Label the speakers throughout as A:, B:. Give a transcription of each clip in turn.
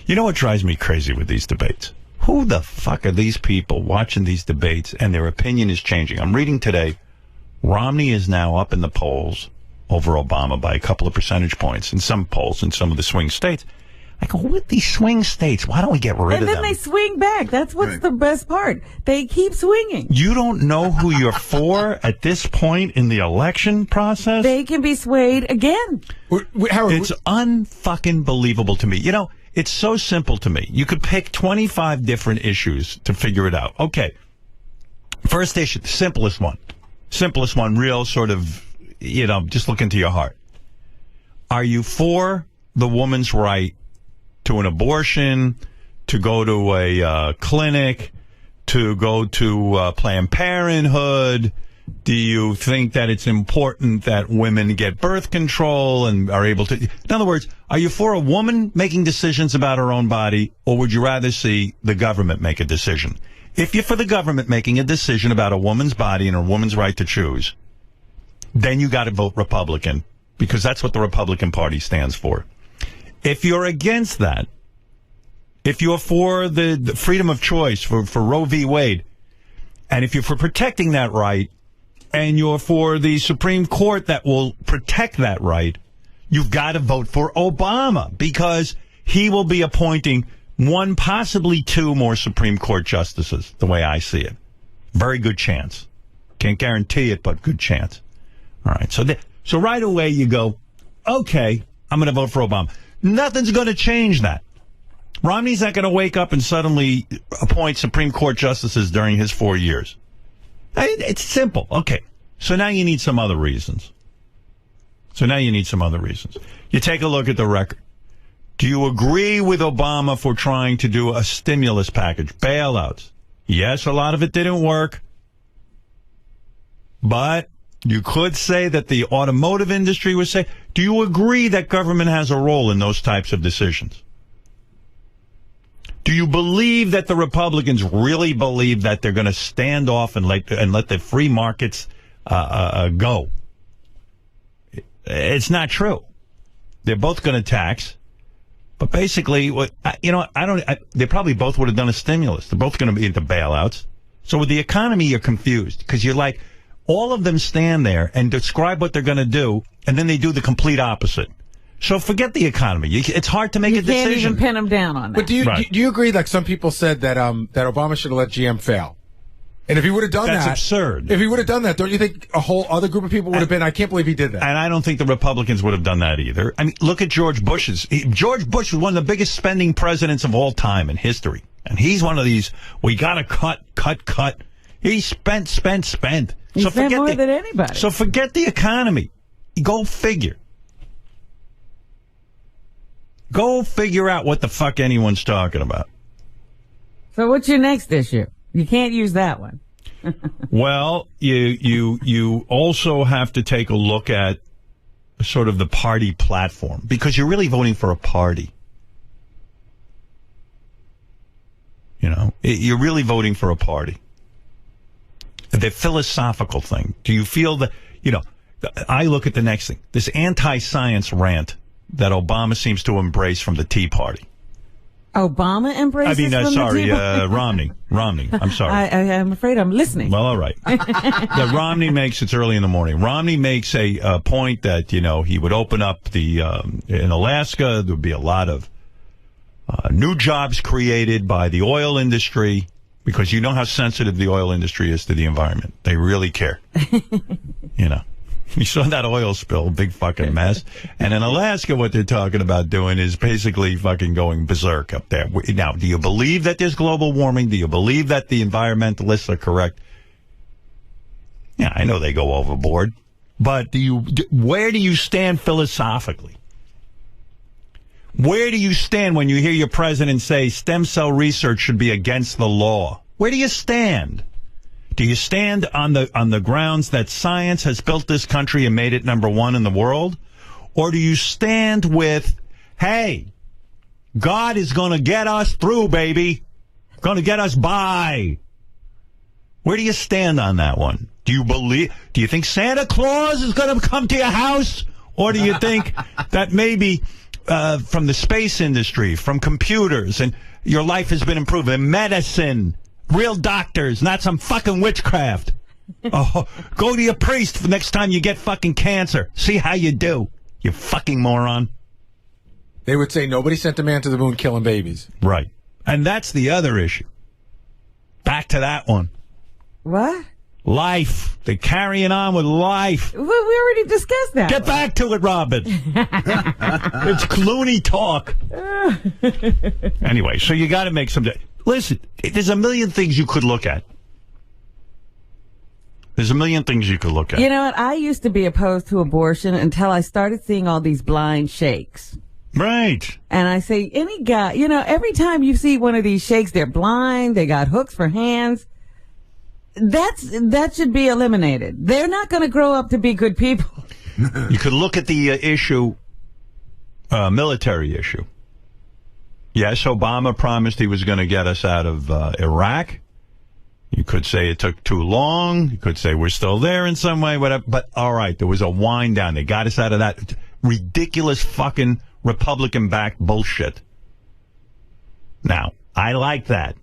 A: You know what drives me crazy with these debates? Who the fuck are these people watching these debates and their opinion is changing? I'm reading today, Romney is now up in the polls over Obama by a couple of percentage points in some polls in some of the swing states. I go, with these swing states, why don't we get rid of them?
B: And then they swing back. That's what's the best part. They keep swinging.
A: You don't know who you're for at this point in the election process?
B: They can be swayed again.
A: It's unfucking believable to me. You know, it's so simple to me. You could pick 25 different issues to figure it out. Okay. First issue, the simplest one. Simplest one, real sort of, you know, just look into your heart. Are you for the woman's right to an abortion, to go to a clinic, to go to Planned Parenthood? Do you think that it's important that women get birth control and are able to... In other words, are you for a woman making decisions about her own body, or would you rather see the government make a decision? If you're for the government making a decision about a woman's body and a woman's right to choose, then you got to vote Republican, because that's what the Republican Party stands for. If you're against that, if you're for the freedom of choice for Roe v. Wade, and if you're for protecting that right, and you're for the Supreme Court that will protect that right, you've got to vote for Obama, because he will be appointing one, possibly two more Supreme Court justices, the way I see it. Very good chance. Can't guarantee it, but good chance. All right. So right away you go, okay, I'm going to vote for Obama. Nothing's going to change that. Romney's not going to wake up and suddenly appoint Supreme Court justices during his 4 years. It's simple. Okay. So now you need some other reasons. You take a look at the record. Do you agree with Obama for trying to do a stimulus package, bailouts? Yes, a lot of it didn't work. But you could say that the automotive industry was safe. Do you agree that government has a role in those types of decisions? Do you believe that the Republicans really believe that they're going to stand off and let the free markets go? It's not true. They're both going to tax. But basically, they probably both would have done a stimulus. They're both going to be into bailouts. So with the economy, you're confused, because you're like, all of them stand there and describe what they're going to do, and then they do the complete opposite. So forget the economy. It's hard to make a decision.
B: You can't even pin them down on that.
C: But do you agree, like some people said, that that Obama should have let GM fail? And if he would have done
A: That's absurd.
C: If he would have done that, don't you think a whole other group of people would have been, I can't believe he did that?
A: And I don't think the Republicans would have done that either. I mean, look at George Bush's. George Bush was one of the biggest spending presidents of all time in history. And he's one of these, we got to cut. He spent.
B: He spent more than anybody.
A: So forget the economy. Go figure. Go figure out what the fuck anyone's talking about.
B: So what's your next issue? You can't use that one.
A: Well, you also have to take a look at sort of the party platform, because you're really voting for a party. You know, you're really voting for a party. The philosophical thing. Do you feel that, I look at the next thing, this anti-science rant that Obama seems to embrace from the Tea Party.
B: Obama embraces
A: Romney. I'm sorry.
B: I'm afraid I'm listening.
A: Well, all right. That Romney makes, it's early in the morning. Romney makes a point that, he would open up in Alaska, there would be a lot of new jobs created by the oil industry, because you know how sensitive the oil industry is to the environment. They really care. You saw that oil spill, big fucking mess. And in Alaska, what they're talking about doing is basically fucking going berserk up there. Now, do you believe that there's global warming? Do you believe that the environmentalists are correct? Yeah, I know they go overboard. But where do you stand philosophically? Where do you stand when you hear your president say stem cell research should be against the law? Where do you stand? Do you stand on the grounds that science has built this country and made it number one in the world? Or do you stand with, hey, God is going to get us through, baby. Going to get us by. Where do you stand on that one? Do you think Santa Claus is going to come to your house? Or do you think that maybe from the space industry, from computers, and your life has been improved. And medicine, real doctors, not some fucking witchcraft. Oh, go to your priest for next time you get fucking cancer. See how you do, you fucking moron.
C: They would say nobody sent a man to the moon killing babies.
A: Right. And that's the other issue. Back to that one.
B: What?
A: Life. They're carrying on with life.
B: We already discussed that.
A: Get back to it, Robin. It's Clooney talk. Anyway, so you got to make some... Listen, there's a million things you could look at. There's a million things you could look at.
B: You know what? I used to be opposed to abortion until I started seeing all these blind shakes.
A: Right.
B: And I say, any guy, you know, every time you see one of these shakes, they're blind, they got hooks for hands. That should be eliminated. They're not going to grow up to be good people.
A: You could look at the military issue. Yes, Obama promised he was going to get us out of Iraq. You could say it took too long. You could say we're still there in some way, whatever. But all right, there was a wind down. They got us out of that ridiculous fucking Republican-backed bullshit. Now, I like that.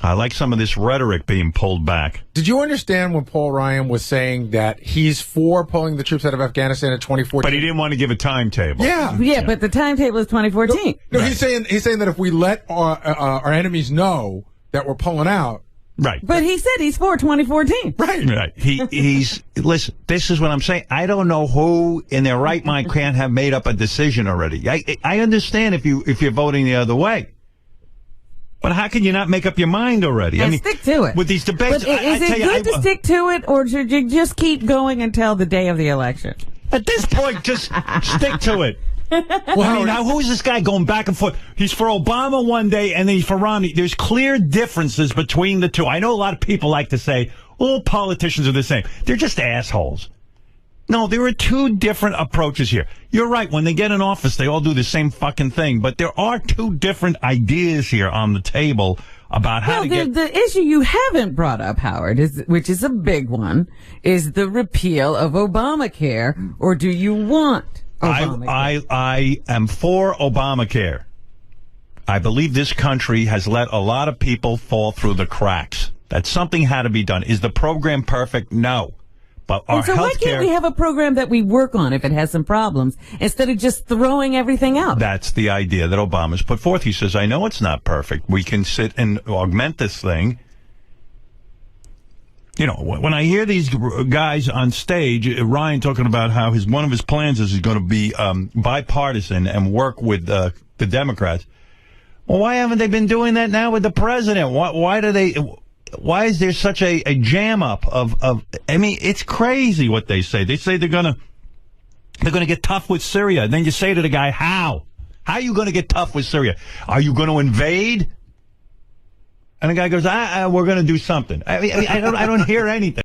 A: I like some of this rhetoric being pulled back.
C: Did you understand when Paul Ryan was saying that he's for pulling the troops out of Afghanistan in 2014?
A: But he didn't want to give a timetable.
B: Yeah, but the timetable is 2014.
C: No, right. He's saying that if we let our enemies know that we're pulling out.
A: Right.
B: But he said he's for 2014.
A: Right. He's listen, this is what I'm saying. I don't know who in their right mind can't have made up a decision already. I understand if you're voting the other way. But how can you not make up your mind already?
B: And stick to it.
A: With these debates.
B: But is it good to stick to it, or should you just keep going until the day of the election?
A: At this point, just stick to it. Well, I mean, now who's this guy going back and forth? He's for Obama one day, and then he's for Romney. There's clear differences between the two. I know a lot of people like to say, all politicians are the same. They're just assholes. No, there are two different approaches here. You're right. When they get in office, they all do the same fucking thing. But there are two different ideas here on the table about how to get...
B: The issue you haven't brought up, Howard, which is a big one, is the repeal of Obamacare, or do you want Obamacare?
A: I am for Obamacare. I believe this country has let a lot of people fall through the cracks. That something had to be done. Is the program perfect? No. But our
B: so why can't we have a program that we work on if it has some problems instead of just throwing everything out? That's
A: the idea that Obama's put forth. He says, I know it's not perfect. We can sit and augment this thing. You know, when I hear these guys on stage, Ryan talking about how one of his plans is he's going to be bipartisan and work with the Democrats. Well, why haven't they been doing that now with the president? Why is there such a jam up of I mean, it's crazy what they say. They say they're gonna get tough with Syria. And then you say to the guy, how? How are you gonna get tough with Syria? Are you gonna invade? And the guy goes, we're gonna do something. I mean, I don't hear anything.